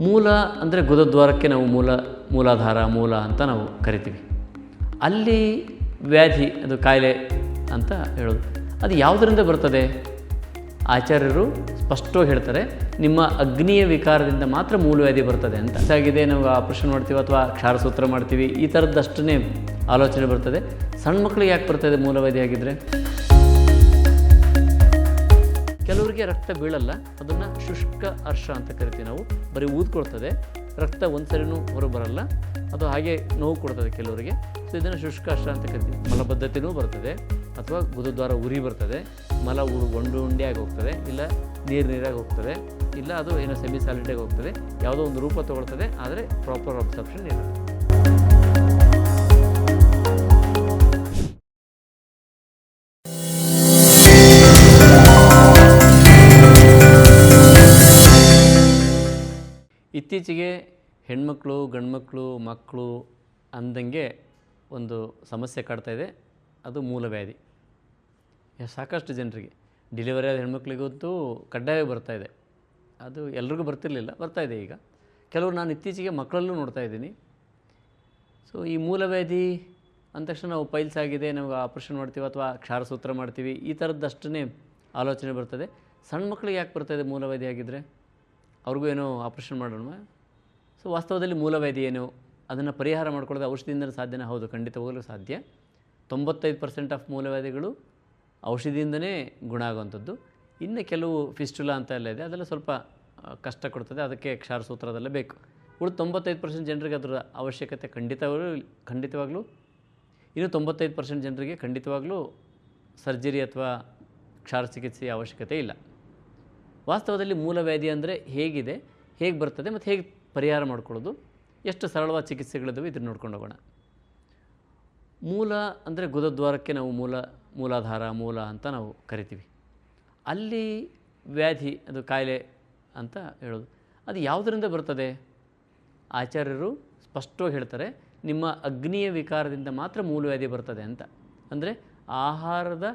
ಮೂಲ ಅಂದರೆ ಗುದದ್ವಾರಕ್ಕೆ ನಾವು ಮೂಲಾಧಾರ ಮೂಲ ಅಂತ ನಾವು ಕರಿತೀವಿ. ಅಲ್ಲಿ ವ್ಯಾಧಿ ಅದು ಕಾಯಿಲೆ ಅಂತ ಹೇಳೋದು. ಅದು ಯಾವುದರಿಂದ ಬರ್ತದೆ? ಆಚಾರ್ಯರು ಸ್ಪಷ್ಟವಾಗಿ ಹೇಳ್ತಾರೆ, ನಿಮ್ಮ ಅಗ್ನಿಯ ವಿಕಾರದಿಂದ ಮಾತ್ರ ಮೂಲವ್ಯಾಧಿ ಬರ್ತದೆ ಅಂತ. ಆಗಿದೆ ನಾವು ಆಪರೇಷನ್ ಮಾಡ್ತೀವಿ ಅಥವಾ ಕ್ಷಾರಸೂತ್ರ ಮಾಡ್ತೀವಿ, ಈ ಥರದ್ದಷ್ಟೇ ಆಲೋಚನೆ ಬರ್ತದೆ. ಸಣ್ಣ ಮಕ್ಕಳಿಗೆ ಯಾಕೆ ಬರ್ತದೆ ಮೂಲವ್ಯಾಧಿ ಆಗಿದ್ದರೆ? ಕೆಲವರಿಗೆ ರಕ್ತ ಬೀಳಲ್ಲ, ಅದನ್ನು ಶುಷ್ಕ ಅರ್ಶ ಅಂತ ಕರಿತೀವಿ ನಾವು. ಬರೀ ಊದ್ಕೊಳ್ತದೆ, ರಕ್ತ ಒಂದು ಸರಿನೂ ಹೊರಗೆ ಬರಲ್ಲ, ಅದು ಹಾಗೆ ನೋವು ಕೊಡ್ತದೆ ಕೆಲವರಿಗೆ. ಸೊ ಇದನ್ನು ಶುಷ್ಕ ಅರ್ಶ ಅಂತ ಕರಿತೀವಿ. ಮಲಬದ್ಧತೆಯೂ ಬರ್ತದೆ, ಅಥವಾ ಗುದದ್ವಾರ ಉರಿ ಬರ್ತದೆ, ಮಲ ಉಂಡೆಯಾಗಿ ಹೋಗ್ತದೆ, ಇಲ್ಲ ನೀರಾಗಿ ಹೋಗ್ತದೆ, ಇಲ್ಲ ಅದು ಏನೋ ಸೆಮಿ ಸಾಲಿಡಾಗಿ ಹೋಗ್ತದೆ, ಯಾವುದೋ ಒಂದು ರೂಪ ತೊಗೊಳ್ತದೆ, ಆದರೆ ಪ್ರಾಪರ್ ಅಬ್ಸರ್ಪ್ಷನ್ ಇರಲ್ಲ. ಇತ್ತೀಚೆಗೆ ಹೆಣ್ಮಕ್ಳು ಗಂಡ್ಮಕ್ಳು ಮಕ್ಕಳು ಅಂದಂಗೆ ಒಂದು ಸಮಸ್ಯೆ ಕಾಡ್ತಾಯಿದೆ, ಅದು ಮೂಲವ್ಯಾಧಿ. ಸಾಕಷ್ಟು ಜನರಿಗೆ ಡೆಲಿವರಿ ಆದ ಹೆಣ್ಮಕ್ಳಿಗಂತೂ ಕಡ್ಡಾಯ ಬರ್ತಾಯಿದೆ. ಅದು ಎಲ್ರಿಗೂ ಬರ್ತಿರಲಿಲ್ಲ, ಬರ್ತಾಯಿದೆ ಈಗ. ಕೆಲವರು ನಾನು ಇತ್ತೀಚೆಗೆ ಮಕ್ಕಳಲ್ಲೂ ನೋಡ್ತಾಯಿದ್ದೀನಿ. ಸೊ ಈ ಮೂಲವ್ಯಾಧಿ ಅಂದ ತಕ್ಷಣ ನಾವು ಪೈಲ್ಸ್ ಆಗಿದೆ, ನಾವು ಆಪ್ರೇಷನ್ ಮಾಡ್ತೀವಿ ಅಥವಾ ಕ್ಷಾರಸೂತ್ರ ಮಾಡ್ತೀವಿ, ಈ ಥರದ್ದಷ್ಟೇ ಆಲೋಚನೆ ಬರ್ತದೆ. ಸಣ್ಣ ಮಕ್ಕಳಿಗೆ ಯಾಕೆ ಬರ್ತಾಯಿದೆ ಮೂಲವ್ಯಾಧಿ ಆಗಿದ್ದರೆ? ಅವ್ರಿಗೂ ಏನೋ ಆಪ್ರೇಷನ್ ಮಾಡೋಣ. ಸೊ ವಾಸ್ತವದಲ್ಲಿ ಮೂಲವ್ಯಾಧಿ ಏನು, ಅದನ್ನು ಪರಿಹಾರ ಮಾಡ್ಕೊಳ್ಳೋದು ಔಷಧಿಯಿಂದ ಸಾಧ್ಯನೇ? ಹೌದು, ಖಂಡಿತವಾಗಲೂ ಸಾಧ್ಯ. 95% ಆಫ್ ಮೂಲವ್ಯಾಧಿಗಳು ಔಷಧಿಯಿಂದನೇ ಗುಣ ಆಗುವಂಥದ್ದು. ಇನ್ನು ಕೆಲವು ಫಿಸ್ಟುಲಾ ಅಂತ ಎಲ್ಲ ಇದೆ, ಅದೆಲ್ಲ ಸ್ವಲ್ಪ ಕಷ್ಟ ಕೊಡ್ತದೆ, ಅದಕ್ಕೆ ಕ್ಷಾರಸೂತ್ರ ಅದೆಲ್ಲ ಬೇಕು. ಉಳಿದು 95% ಜನರಿಗೆ ಅದರ ಅವಶ್ಯಕತೆ ಖಂಡಿತವಾಗ್ಲೂ ಇನ್ನು 95% ಜನರಿಗೆ ಖಂಡಿತವಾಗ್ಲೂ ಸರ್ಜರಿ ಅಥವಾ ಕ್ಷಾರ ಚಿಕಿತ್ಸೆಯ ಅವಶ್ಯಕತೆ ಇಲ್ಲ. ವಾಸ್ತವದಲ್ಲಿ ಮೂಲವ್ಯಾಧಿ ಅಂದರೆ ಹೇಗಿದೆ, ಹೇಗೆ ಬರ್ತದೆ ಮತ್ತು ಹೇಗೆ ಪರಿಹಾರ ಮಾಡ್ಕೊಳ್ಳೋದು, ಎಷ್ಟು ಸರಳವಾದ ಚಿಕಿತ್ಸೆಗಳಿದ್ದಾವೆ, ಇದನ್ನು ನೋಡ್ಕೊಂಡು ಹೋಗೋಣ. ಮೂಲ ಅಂದರೆ ಗುದದ್ವಾರಕ್ಕೆ ನಾವು ಮೂಲಾಧಾರ ಮೂಲ ಅಂತ ನಾವು ಕರಿತೀವಿ. ಅಲ್ಲಿ ವ್ಯಾಧಿ ಅದು ಕಾಯಿಲೆ ಅಂತ ಹೇಳೋದು. ಅದು ಯಾವುದರಿಂದ ಬರ್ತದೆ? ಆಚಾರ್ಯರು ಸ್ಪಷ್ಟವಾಗಿ ಹೇಳ್ತಾರೆ, ನಿಮ್ಮ ಅಗ್ನಿಯ ವಿಕಾರದಿಂದ ಮಾತ್ರ ಮೂಲವ್ಯಾಧಿ ಬರ್ತದೆ ಅಂತ. ಅಂದರೆ ಆಹಾರದ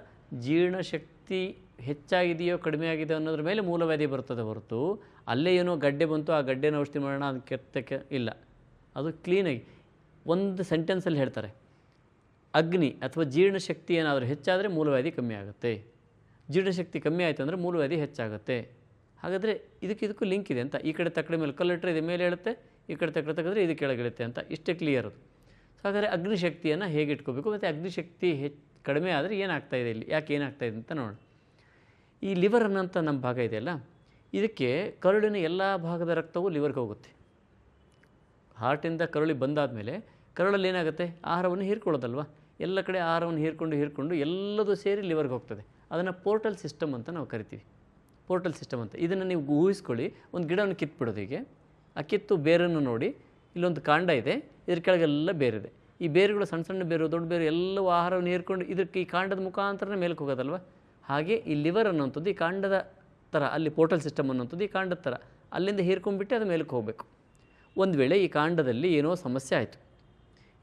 ಜೀರ್ಣಶಕ್ತಿ ಹೆಚ್ಚಾಗಿದೆಯೋ ಕಡಿಮೆ ಆಗಿದೆ ಅನ್ನೋದ್ರ ಮೇಲೆ ಮೂಲವ್ಯಾಧಿ ಬರ್ತದೆ ಹೊರತು ಅಲ್ಲೇ ಏನೋ ಗಡ್ಡೆ ಬಂತು, ಆ ಗಡ್ಡೆನ ಔಷಧಿ ಮಾಡೋಣ ಅದು ಕೆತ್ತಕ್ಕೆ ಇಲ್ಲ. ಅದು ಕ್ಲೀನಾಗಿ ಒಂದು ಸೆಂಟೆನ್ಸಲ್ಲಿ ಹೇಳ್ತಾರೆ, ಅಗ್ನಿ ಅಥವಾ ಜೀರ್ಣಶಕ್ತಿ ಏನಾದರೂ ಹೆಚ್ಚಾದರೆ ಮೂಲವ್ಯಾಧಿ ಕಮ್ಮಿ ಆಗುತ್ತೆ, ಜೀರ್ಣಶಕ್ತಿ ಕಮ್ಮಿ ಆಯಿತು ಅಂದರೆ ಮೂಲವ್ಯಾಧಿ ಹೆಚ್ಚಾಗುತ್ತೆ. ಹಾಗಾದರೆ ಇದಕ್ಕೂ ಲಿಂಕ್ ಇದೆ ಅಂತ. ಈ ಕಡೆ ತಕ್ಕಡೆ ಮೇಲೆ ಕಲ್ಲಿಟ್ಟರೆ ಇದು ಮೇಲೆ ಹೇಳುತ್ತೆ, ಈ ಕಡೆ ತಕ್ಕಡೆ ತೆಗೆದ್ರೆ ಇದು ಕೆಳಗಿಳುತ್ತೆ ಅಂತ, ಇಷ್ಟೇ ಕ್ಲಿಯರ್ ಅದು. ಸೊ ಹಾಗಾದರೆ ಅಗ್ನಿಶಕ್ತಿಯನ್ನು ಹೇಗೆ ಇಟ್ಕೋಬೇಕು ಮತ್ತು ಅಗ್ನಿಶಕ್ತಿ ಕಡಿಮೆ ಆದರೆ ಏನಾಗ್ತಾಯಿದೆ ಇಲ್ಲಿ, ಯಾಕೆ ಏನಾಗ್ತಾಯಿದೆ ಅಂತ ನೋಡೋಣ. ಈ ಲಿವರ್ ಅನ್ನೋಂಥ ನಮ್ಮ ಭಾಗ ಇದೆಯಲ್ಲ, ಇದಕ್ಕೆ ಕರುಳಿನ ಎಲ್ಲ ಭಾಗದ ರಕ್ತವು ಲಿವರ್ಗೆ ಹೋಗುತ್ತೆ. ಹಾರ್ಟಿಂದ ಕರುಳಿಗೆ ಬಂದಾದಮೇಲೆ ಕರುಳಲ್ಲಿ ಏನಾಗುತ್ತೆ, ಆಹಾರವನ್ನು ಹೀರ್ಕೊಳ್ಳೋದಲ್ವ, ಎಲ್ಲ ಕಡೆ ಆಹಾರವನ್ನು ಹೀರ್ಕೊಂಡು ಎಲ್ಲದೂ ಸೇರಿ ಲಿವರ್ಗೆ ಹೋಗ್ತದೆ. ಅದನ್ನು ಪೋರ್ಟಲ್ ಸಿಸ್ಟಮ್ ಅಂತ ನಾವು ಕರಿತೀವಿ. ಪೋರ್ಟಲ್ ಸಿಸ್ಟಮ್ ಅಂತ. ಇದನ್ನು ನೀವು ಊಹಿಸ್ಕೊಳ್ಳಿ, ಒಂದು ಗಿಡವನ್ನು ಕಿತ್ಬಿಡೋದು. ಹೀಗೆ ಆ ಕಿತ್ತು ಬೇರನ್ನು ನೋಡಿ, ಇಲ್ಲೊಂದು ಕಾಂಡ ಇದೆ, ಇದ್ರ ಕೆಳಗೆಲ್ಲ ಬೇರಿದೆ. ಈ ಬೇರುಗಳು ಸಣ್ಣ ಸಣ್ಣ ಬೇರು ದೊಡ್ಡ ಬೇರು ಎಲ್ಲವೂ ಆಹಾರವನ್ನು ಹೀರ್ಕೊಂಡು ಇದಕ್ಕೆ ಈ ಕಾಂಡದ ಮುಖಾಂತರನೇ ಮೇಲಕ್ಕೆ ಹೋಗೋದಲ್ವ. ಹಾಗೆ ಈ ಲಿವರ್ ಅನ್ನೋಂಥದ್ದು ಈ ಕಾಂಡದ ಥರ, ಅಲ್ಲಿ ಪೋರ್ಟಲ್ ಸಿಸ್ಟಮ್ ಅನ್ನೋಂಥದ್ದು ಈ ಕಾಂಡದ ಥರ, ಅಲ್ಲಿಂದ ಹೀರ್ಕೊಂಡ್ಬಿಟ್ಟು ಅದು ಮೇಲಕ್ಕೆ ಹೋಗಬೇಕು. ಒಂದು ವೇಳೆ ಈ ಕಾಂಡದಲ್ಲಿ ಏನೋ ಸಮಸ್ಯೆ ಆಯಿತು,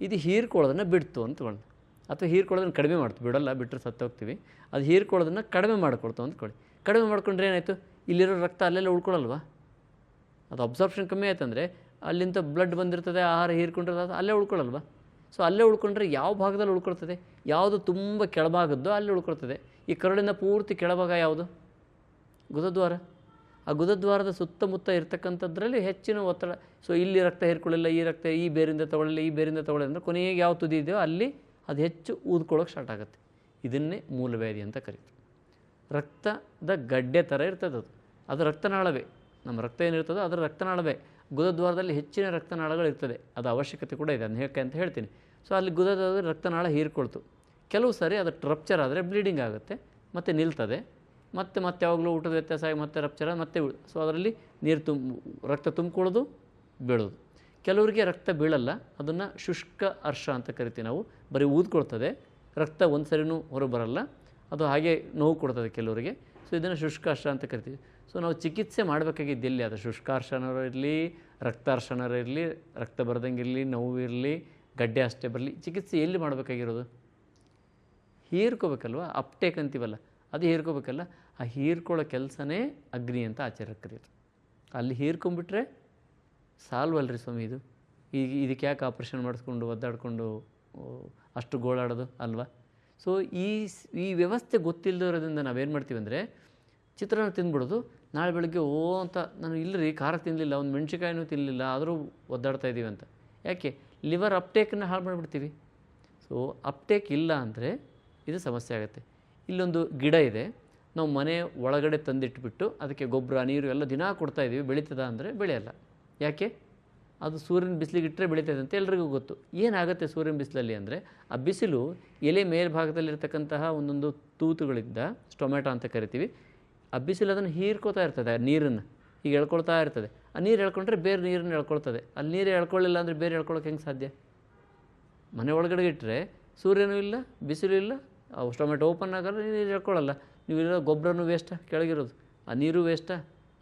ಇದು ಹೀರ್ಕೊಳ್ಳೋದನ್ನು ಬಿಡ್ತು ಅಂದ್ಕೊಳ್ಳಿ, ಅಥವಾ ಹೀರ್ಕೊಳ್ಳೋದನ್ನು ಕಡಿಮೆ ಮಾಡ್ತು, ಬಿಡೋಲ್ಲ, ಬಿಟ್ಟರೆ ಸತ್ತೋಗ್ತೀವಿ. ಅದು ಹೀರ್ಕೊಳ್ಳೋದನ್ನು ಕಡಿಮೆ ಮಾಡ್ಕೊಳ್ತು ಅಂದ್ಕೊಳ್ಳಿ. ಕಡಿಮೆ ಮಾಡ್ಕೊಂಡ್ರೆ ಏನಾಯಿತು, ಇಲ್ಲಿರೋ ರಕ್ತ ಅಲ್ಲೆಲ್ಲ ಉಳ್ಕೊಳ್ಳಲ್ವ, ಅದು ಅಬ್ಸಾರ್ಪ್ಷನ್ ಕಮ್ಮಿ ಆಯ್ತು ಅಂದರೆ ಅಲ್ಲಿಂದ ಬ್ಲಡ್ ಬಂದಿರ್ತದೆ, ಆಹಾರ ಹೀರ್ಕೊಂಡಿರ್ತದೆ, ಅಲ್ಲೇ ಉಳ್ಕೊಳ್ಳಲ್ವ. ಸೊ ಅಲ್ಲೇ ಉಳ್ಕೊಂಡ್ರೆ ಯಾವ ಭಾಗದಲ್ಲಿ ಉಳ್ಕೊಳ್ತದೆ, ಯಾವುದು ತುಂಬ ಕೆಳಭಾಗದ್ದೋ ಅಲ್ಲಿ ಉಳ್ಕೊಳ್ತದೆ. ಈ ಕರುಳಿನ ಪೂರ್ತಿ ಕೆಳಭಾಗ ಯಾವುದು? ಗುದದ್ವಾರ. ಆ ಗುದದ್ವಾರದ ಸುತ್ತಮುತ್ತ ಇರ್ತಕ್ಕಂಥದ್ರಲ್ಲಿ ಹೆಚ್ಚಿನ ಒತ್ತಡ. ಸೊ ಇಲ್ಲಿ ರಕ್ತ ಹೀರ್ಕೊಳ್ಳಿಲ್ಲ, ಈ ರಕ್ತ ಈ ಬೇರಿಂದ ತೊಗೊಳ್ಳಿಲ್ಲ, ಈ ಬೇರಿಂದ ತೊಗೊಳ್ಳಿಲ್ಲ ಅಂದರೆ ಕೊನೆಗೆ ಯಾವ ತುದಿ ಇದೆಯೋ ಅಲ್ಲಿ ಅದು ಹೆಚ್ಚು ಊದ್ಕೊಳ್ಳೋಕೆ ಸ್ಟಾರ್ಟ್ ಆಗುತ್ತೆ. ಇದನ್ನೇ ಮೂಲವ್ಯಾಧಿ ಅಂತ ಕರೀತೀವಿ. ರಕ್ತದ ಗಡ್ಡೆ ಥರ ಇರ್ತದೆ ಅದು, ಅದು ರಕ್ತನಾಳವೇ. ನಮ್ಮ ರಕ್ತ ಏನಿರ್ತದೋ ಅದರ ರಕ್ತನಾಳವೇ. ಗುದದ್ವಾರದಲ್ಲಿ ಹೆಚ್ಚಿನ ರಕ್ತನಾಳಗಳು ಇರ್ತದೆ, ಅದು ಅವಶ್ಯಕತೆ ಕೂಡ ಇದೆ, ಅದನ್ನ ಹೇಗೆ ಅಂತ ಹೇಳ್ತೀನಿ. ಸೊ ಅಲ್ಲಿ ಗುದದ್ವಾರದ ರಕ್ತನಾಳ ಹೀರ್ಕೊಳ್ತು. ಕೆಲವು ಸಾರಿ ಅದು ರಪ್ಚರ್ ಆದರೆ ಬ್ಲೀಡಿಂಗ್ ಆಗುತ್ತೆ, ಮತ್ತು ನಿಲ್ತದೆ, ಮತ್ತೆ ಯಾವಾಗಲೂ ಊಟದ ವ್ಯತ್ಯಾಸ ಆಗಿ ಮತ್ತೆ ರಪ್ಚರ್ ಮತ್ತೆ. ಸೊ ಅದರಲ್ಲಿ ನೀರು ರಕ್ತ ತುಂಬಿಕೊಳ್ಳೋದು, ಬೀಳೋದು. ಕೆಲವರಿಗೆ ರಕ್ತ ಬೀಳಲ್ಲ, ಅದನ್ನು ಶುಷ್ಕ ಅರ್ಶ ಅಂತ ಕರಿತೀವಿ ನಾವು. ಬರೀ ಊದ್ಕೊಳ್ತದೆ, ರಕ್ತ ಒಂದು ಸರಿನೂ ಹೊರಗೆ ಬರಲ್ಲ, ಅದು ಹಾಗೆ ನೋವು ಕೊಡ್ತದೆ ಕೆಲವರಿಗೆ. ಸೊ ಇದನ್ನು ಶುಷ್ಕಾರ್ಶ ಅಂತ ಕರಿತೀವಿ. ಸೊ ನಾವು ಚಿಕಿತ್ಸೆ ಮಾಡಬೇಕಾಗಿದ್ದು ಎಲ್ಲಿ, ಅದು ಶುಷ್ಕಾರ್ಶನರು ಇರಲಿ, ರಕ್ತಾರ್ಶನರು ಇರಲಿ, ರಕ್ತ ಬರ್ದಂಗಿರಲಿ, ನೋವು ಇರಲಿ, ಗಡ್ಡೆ ಅಷ್ಟೇ ಬರಲಿ, ಚಿಕಿತ್ಸೆ ಎಲ್ಲಿ ಮಾಡಬೇಕಾಗಿರೋದು? ಹೀರ್ಕೋಬೇಕಲ್ವ, ಅಪ್ಟೇಕ್ ಅಂತೀವಲ್ಲ, ಅದು ಹೀರ್ಕೋಬೇಕಲ್ಲ. ಆ ಹೀರ್ಕೊಳ್ಳೋ ಕೆಲಸನೇ ಅಗ್ನಿ ಅಂತ ಆಚಾರ್ಯರು ಕರೀತಾರೆ. ಅಲ್ಲಿ ಹೀರ್ಕೊಂಡ್ಬಿಟ್ರೆ ಸಾಲ್ವ್ ಅಲ್ರಿ ಸ್ವಾಮಿ ಇದು. ಈಗ ಇದಕ್ಕೆ ಯಾಕೆ ಆಪ್ರೇಷನ್ ಮಾಡಿಸ್ಕೊಂಡು ಒದ್ದಾಡಿಕೊಂಡು ಅಷ್ಟು ಗೋಳಾಡೋದು ಅಲ್ವಾ? ಸೊ ಈ ವ್ಯವಸ್ಥೆ ಗೊತ್ತಿಲ್ಲದಿರೋದ್ರಿಂದ ನಾವೇನು ಮಾಡ್ತೀವಿ ಅಂದರೆ ಚಿತ್ರಾನ್ನ ತಿಂದ್ಬಿಡೋದು, ನಾಳೆ ಬೆಳಗ್ಗೆ ಅಂತ ನಾನು ಇಲ್ಲರಿ ಖಾರ ತಿನ್ನಲಿಲ್ಲ, ಒಂದು ಮೆಣಸಿಕಾಯಿನೂ ತಿನ್ನಲಿಲ್ಲ, ಆದರೂ ಒದ್ದಾಡ್ತಾ ಇದ್ದೀವಿ ಅಂತ. ಯಾಕೆ? ಲಿವರ್ ಅಪ್ಟೇಕನ್ನು ಹಾಳು ಮಾಡಿಬಿಡ್ತೀವಿ. ಸೊ ಅಪ್ಟೇಕ್ ಇಲ್ಲ ಅಂದರೆ ಇದು ಸಮಸ್ಯೆ ಆಗುತ್ತೆ. ಇಲ್ಲೊಂದು ಗಿಡ ಇದೆ, ನಾವು ಮನೆ ಒಳಗಡೆ ತಂದಿಟ್ಬಿಟ್ಟು ಅದಕ್ಕೆ ಗೊಬ್ಬರ ನೀರು ಎಲ್ಲ ದಿನ ಕೊಡ್ತಾಯಿದ್ದೀವಿ, ಬೆಳೀತದ ಅಂದರೆ ಬೆಳೆಯಲ್ಲ. ಯಾಕೆ? ಅದು ಸೂರ್ಯನ ಬಿಸಿಲಿಗೆ ಇಟ್ಟರೆ ಬೆಳೀತದೆ ಅಂತ ಎಲ್ರಿಗೂ ಗೊತ್ತು. ಏನಾಗುತ್ತೆ ಸೂರ್ಯನ ಬಿಸಿಲಲ್ಲಿ ಅಂದರೆ ಆ ಬಿಸಿಲು ಎಲೆ ಮೇಲ್ಭಾಗದಲ್ಲಿರ್ತಕ್ಕಂತಹ ಒಂದೊಂದು ತೂತುಗಳಿಂದ ಸ್ಟೊಮ್ಯಾಟೊ ಅಂತ ಕರಿತೀವಿ, ಆ ಬಿಸಿಲು ಅದನ್ನು ಹೀರ್ಕೋತಾ ಇರ್ತದೆ, ಆ ನೀರನ್ನು ಈಗ ಎಳ್ಕೊಳ್ತಾ ಇರ್ತದೆ. ಆ ನೀರು ಎಳ್ಕೊಂಡ್ರೆ ಬೇರೆ ನೀರನ್ನು ಎಳ್ಕೊಳ್ತದೆ. ಅಲ್ಲಿ ನೀರು ಎಳ್ಕೊಳ್ಳಿಲ್ಲ ಅಂದರೆ ಬೇರೆ ಎಳ್ಕೊಳ್ಳೋಕೆ ಹೆಂಗೆ ಸಾಧ್ಯ? ಮನೆ ಒಳಗಡೆ ಇಟ್ಟರೆ ಸೂರ್ಯನೂ ಇಲ್ಲ, ಬಿಸಿಲು ಇಲ್ಲ, ಅವು ಟೊಮೆಟೊ ಓಪನ್ ಆಗಲ್ಲ, ನೀರು ಎಳ್ಕೊಳ್ಳಲ್ಲ. ನೀವಿರೋ ಗೊಬ್ಬರನೂ ವೇಸ್ಟಾ, ಕೆಳಗಿರೋದು ಆ ನೀರು ವೇಸ್ಟಾ?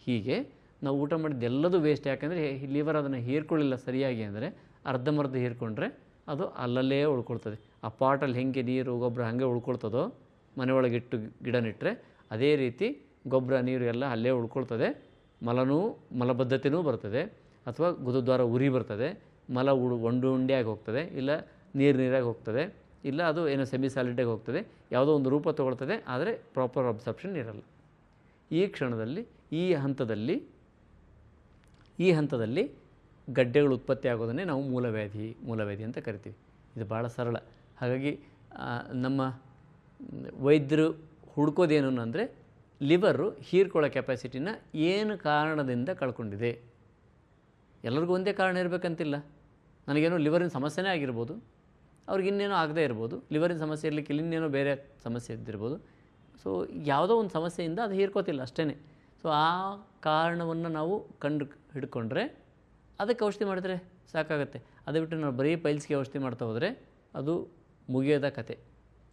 ಹೀಗೆ ನಾವು ಊಟ ಮಾಡಿದ್ದೆಲ್ಲದೂ ವೇಸ್ಟ್. ಯಾಕೆಂದರೆ ಲಿವರ್ ಅದನ್ನು ಹೀರ್ಕೊಳ್ಳಿಲ್ಲ ಸರಿಯಾಗಿ ಅಂದರೆ ಅರ್ಧಂಬರ್ಧ ಹೀರ್ಕೊಂಡ್ರೆ ಅದು ಅಲ್ಲಲ್ಲೇ ಉಳ್ಕೊಳ್ತದೆ. ಆ ಪಾಟಲ್ಲಿ ಹೆಂಗೆ ನೀರು ಗೊಬ್ಬರ ಹಾಗೆ ಉಳ್ಕೊಳ್ತದೋ, ಮನೆ ಒಳಗಿಟ್ಟು ಗಿಡ ನೆಟ್ಟರೆ ಅದೇ ರೀತಿ ಗೊಬ್ಬರ ನೀರು ಎಲ್ಲ ಅಲ್ಲೇ ಉಳ್ಕೊಳ್ತದೆ. ಮಲಬದ್ಧತೆಯೂ ಬರ್ತದೆ, ಅಥವಾ ಗುದದ್ವಾರ ಉರಿ ಬರ್ತದೆ, ಮಲ ಉಂಡು ಉಂಡೆಯಾಗಿ ಹೋಗ್ತದೆ, ಇಲ್ಲ ನೀರಾಗಿ ಹೋಗ್ತದೆ, ಇಲ್ಲ ಅದು ಏನೋ ಸೆಮಿ ಸಾಲಿಡಾಗಿ ಹೋಗ್ತದೆ, ಯಾವುದೋ ಒಂದು ರೂಪ ತೊಗೊಳ್ತದೆ, ಆದರೆ ಪ್ರಾಪರ್ ಅಬ್ಸರ್ಪ್ಷನ್ ಇರಲ್ಲ. ಈ ಕ್ಷಣದಲ್ಲಿ ಈ ಹಂತದಲ್ಲಿ ಗಡ್ಡೆಗಳು ಉತ್ಪತ್ತಿ ಆಗೋದನ್ನೇ ನಾವು ಮೂಲವ್ಯಾಧಿ ಅಂತ ಕರಿತೀವಿ. ಇದು ಭಾಳ ಸರಳ. ಹಾಗಾಗಿ ನಮ್ಮ ವೈದ್ಯರು ಹುಡ್ಕೋದೇನು ಅಂದರೆ ಲಿವರು ಹೀರ್ಕೊಳ್ಳೋ ಕೆಪಾಸಿಟಿನ ಏನು ಕಾರಣದಿಂದ ಕಳ್ಕೊಂಡಿದೆ. ಎಲ್ಲರಿಗೂ ಒಂದೇ ಕಾರಣ ಇರಬೇಕಂತಿಲ್ಲ. ನನಗೇನೋ ಲಿವರಿನ ಸಮಸ್ಯೆನೇ ಆಗಿರ್ಬೋದು, ಅವ್ರಿಗೆ ಇನ್ನೇನೋ ಆಗದೇ ಇರ್ಬೋದು. ಲಿವರಿನ ಸಮಸ್ಯೆ ಇರಲಿಕ್ಕೆ ಇನ್ನೇನೋ ಬೇರೆ ಸಮಸ್ಯೆ ಇದ್ದಿರ್ಬೋದು. ಸೊ ಯಾವುದೋ ಒಂದು ಸಮಸ್ಯೆಯಿಂದ ಅದು ಹೀರ್ಕೋತಿಲ್ಲ ಅಷ್ಟೇ. ಸೊ ಆ ಕಾರಣವನ್ನು ನಾವು ಹಿಡ್ಕೊಂಡ್ರೆ ಅದಕ್ಕೆ ಔಷಧಿ ಮಾಡಿದ್ರೆ ಸಾಕಾಗುತ್ತೆ. ಅದು ಬಿಟ್ಟು ನಾವು ಬರೀ ಪೈಲ್ಸ್ಗೆ ಔಷಧಿ ಮಾಡ್ತಾ ಹೋದರೆ ಅದು ಮುಗಿಯೋದ ಕತೆ.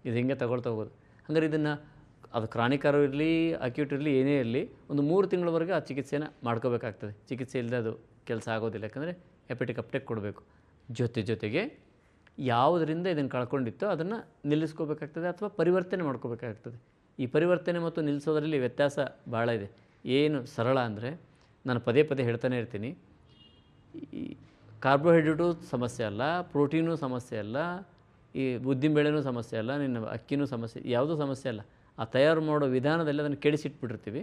ಇದು ಹಿಂಗೆ ತಗೊಳ್ತಾ ಹೋಗೋದು. ಹಾಗಾದ್ರೆ ಇದನ್ನು ಅದು ಕ್ರಾನಿಕರು ಇರಲಿ, ಅಕ್ಯೂಟ್ ಇರಲಿ, ಏನೇ ಇರಲಿ, ಒಂದು 3 ತಿಂಗಳವರೆಗೆ ಆ ಚಿಕಿತ್ಸೆನ ಮಾಡ್ಕೋಬೇಕಾಗ್ತದೆ. ಚಿಕಿತ್ಸೆ ಇಲ್ಲದೆ ಅದು ಕೆಲಸ ಆಗೋದಿಲ್ಲ. ಯಾಕಂದರೆ ಹೆಪಟಿಕ್ ಅಪ್ಟೇಕ್ ಕೊಡಬೇಕು. ಜೊತೆಗೆ ಯಾವುದರಿಂದ ಇದನ್ನು ಕಳ್ಕೊಂಡಿತ್ತೋ ಅದನ್ನು ನಿಲ್ಲಿಸ್ಕೋಬೇಕಾಗ್ತದೆ, ಅಥವಾ ಪರಿವರ್ತನೆ ಮಾಡ್ಕೋಬೇಕಾಗ್ತದೆ. ಈ ಪರಿವರ್ತನೆ ಮತ್ತು ನಿಲ್ಲಿಸೋದ್ರಲ್ಲಿ ವ್ಯತ್ಯಾಸ ಭಾಳ ಇದೆ. ಏನು ಸರಳ ಅಂದರೆ, ನಾನು ಪದೇ ಹೇಳ್ತಾನೆ ಇರ್ತೀನಿ, ಈ ಕಾರ್ಬೋಹೈಡ್ರೇಟು ಸಮಸ್ಯೆ ಅಲ್ಲ, ಪ್ರೋಟೀನು ಸಮಸ್ಯೆ ಅಲ್ಲ, ಈ ಉದ್ದಿನಬೇಳೆನೂ ಸಮಸ್ಯೆ ಅಲ್ಲ, ನಿನ್ನ ಅಕ್ಕಿನೂ ಸಮಸ್ಯೆ, ಯಾವುದೂ ಸಮಸ್ಯೆ ಅಲ್ಲ. ಆ ತಯಾರು ಮಾಡೋ ವಿಧಾನದಲ್ಲಿ ಅದನ್ನು ಕೆಡಿಸಿಟ್ಬಿಟ್ಟಿರ್ತೀವಿ.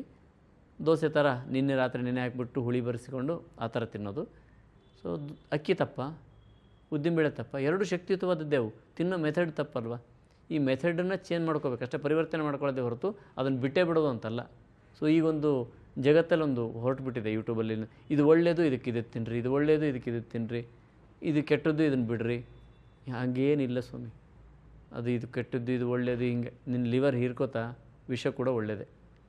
ದೋಸೆ ಥರ ನಿನ್ನೆ ರಾತ್ರಿ ನೆನೆ ಹಾಕಿಬಿಟ್ಟು ಹುಳಿ ಬರೆಸಿಕೊಂಡು ಆ ಥರ ತಿನ್ನೋದು. ಸೊ ಅಕ್ಕಿ ತಪ್ಪ, ಉದ್ದಿನಬೇಳೆ ತಪ್ಪ, ಎರಡು ಶಕ್ತಿಯುತವಾದದ್ದೇವು. ತಿನ್ನೋ ಮೆಥಡ್ ತಪ್ಪಲ್ವ? ಈ ಮೆಥಡನ್ನು ಚೇಂಜ್ ಮಾಡ್ಕೋಬೇಕು ಅಷ್ಟೇ, ಪರಿವರ್ತನೆ ಮಾಡ್ಕೊಳ್ಳೋದೇ ಹೊರತು ಅದನ್ನು ಬಿಟ್ಟೇ ಬಿಡೋದು ಅಂತಲ್ಲ. ಸೊ ಈಗೊಂದು ಜಗತ್ತಲ್ಲೊಂದು ಹೊರಟುಬಿಟ್ಟಿದೆ ಯೂಟ್ಯೂಬಲ್ಲಿ, ಇದು ಒಳ್ಳೆಯದು ಇದಕ್ಕೆ ಇದು ತಿನ್ನಿರಿ, ಇದು ಒಳ್ಳೆಯದು ಇದಕ್ಕೆ ಇದು ತಿನ್ನಿರಿ, ಇದು ಕೆಟ್ಟದ್ದು ಇದನ್ನು ಬಿಡ್ರಿ. ಹಾಗೇನಿಲ್ಲ ಸ್ವಾಮಿ. ಅದು ಇದು ಕೆಟ್ಟದ್ದು ಇದು ಒಳ್ಳೆಯದು ಹಿಂಗೆ ನಿನ್ನ ಲಿವರ್ ಹೀರ್ಕೋತಾ ವಿಷ ಕೂಡ ಒಳ್ಳೆಯದೇ.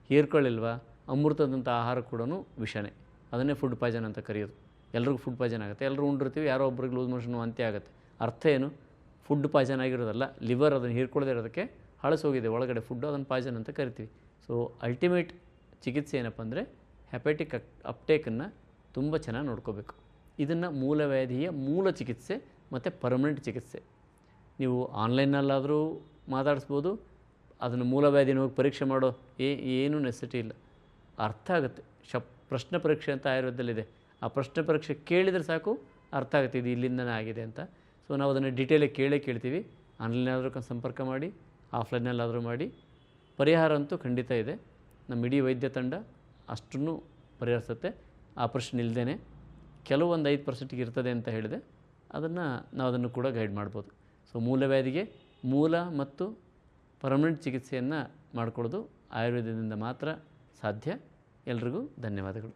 ಹೀರ್ಕೊಳ್ಳಿಲ್ವಾ, ಅಮೃತದಂಥ ಆಹಾರ ಕೂಡ ವಿಷನೇ. ಅದನ್ನೇ ಫುಡ್ ಪಾಯ್ಸನ್ ಅಂತ ಕರೆಯೋದು. ಎಲ್ರಿಗೂ ಫುಡ್ ಪಾಯ್ಸನ್ ಆಗುತ್ತೆ. ಎಲ್ಲರೂ ಉಂಡಿರ್ತೀವಿ, ಯಾರೋ ಒಬ್ರಿಗೆ ಲೂಸ್ ಮೋಷನ್ ವಾಂತಿ ಆಗುತ್ತೆ. ಅರ್ಥ ಏನು? ಫುಡ್ ಪಾಯ್ಸನ್ ಆಗಿರೋದಲ್ಲ, ಲಿವರ್ ಅದನ್ನು ಹೀರ್ಕೊಳ್ಳದೇ ಇರೋದಕ್ಕೆ ಹಳಸೋಗಿದೆ ಒಳಗಡೆ ಫುಡ್ಡು, ಅದನ್ನು ಪಾಯ್ಸನ್ ಅಂತ ಕರಿತೀವಿ. ಸೊ ಅಲ್ಟಿಮೇಟ್ ಚಿಕಿತ್ಸೆ ಏನಪ್ಪ ಅಂದರೆ ಹೆಪಟಿಕ್ ಅಪ್ಟೇಕನ್ನು ತುಂಬ ಚೆನ್ನಾಗಿ ನೋಡ್ಕೋಬೇಕು. ಇದನ್ನು ಮೂಲವ್ಯಾಧಿಯ ಮೂಲ ಚಿಕಿತ್ಸೆ ಮತ್ತು ಪರ್ಮನೆಂಟ್ ಚಿಕಿತ್ಸೆ. ನೀವು ಆನ್ಲೈನಲ್ಲಾದರೂ ಮಾತಾಡಿಸ್ಬೋದು, ಅದನ್ನು ಮೂಲವ್ಯಾಧಿನ ಹೋಗಿ ಪರೀಕ್ಷೆ ಮಾಡೋ ಏನೂ ನೆಸೆಸಿಟಿ ಇಲ್ಲ. ಅರ್ಥ ಆಗುತ್ತೆ. ಪ್ರಶ್ನೆ ಪರೀಕ್ಷೆ ಅಂತ ಆಯುರ್ವೇದದಲ್ಲಿದೆ. ಆ ಪ್ರಶ್ನೆ ಪರೀಕ್ಷೆ ಕೇಳಿದರೆ ಸಾಕು, ಅರ್ಥ ಆಗುತ್ತೆ ಇದು ಇಲ್ಲಿಂದನೇ ಆಗಿದೆ ಅಂತ. ಸೊ ನಾವು ಅದನ್ನು ಡೀಟೇಲಾಗಿ ಕೇಳ್ತೀವಿ. ಆನ್ಲೈನಾದರೂ ಸಂಪರ್ಕ ಮಾಡಿ, ಆಫ್ಲೈನಲ್ಲಾದರೂ ಮಾಡಿ. ಪರಿಹಾರ ಅಂತೂ ಖಂಡಿತ ಇದೆ. ನಮ್ಮ ಇಡೀ ವೈದ್ಯ ತಂಡ ಅಷ್ಟನ್ನು ಪರಿಹರಿಸುತ್ತೆ. ಆಪರೇಷನ್ ಇಲ್ಲದೇ ಕೆಲವೊಂದು 5% ಇರ್ತದೆ ಅಂತ ಹೇಳಿದೆ, ನಾವು ಅದನ್ನು ಕೂಡ ಗೈಡ್ ಮಾಡ್ಬೋದು. ಸೊ ಮೂಲವ್ಯಾಧಿಗೆ ಮೂಲ ಮತ್ತು ಪರ್ಮನೆಂಟ್ ಚಿಕಿತ್ಸೆಯನ್ನು ಮಾಡಿಕೊಳ್ಳೋದು ಆಯುರ್ವೇದದಿಂದ ಮಾತ್ರ ಸಾಧ್ಯ. ಎಲ್ರಿಗೂ ಧನ್ಯವಾದಗಳು.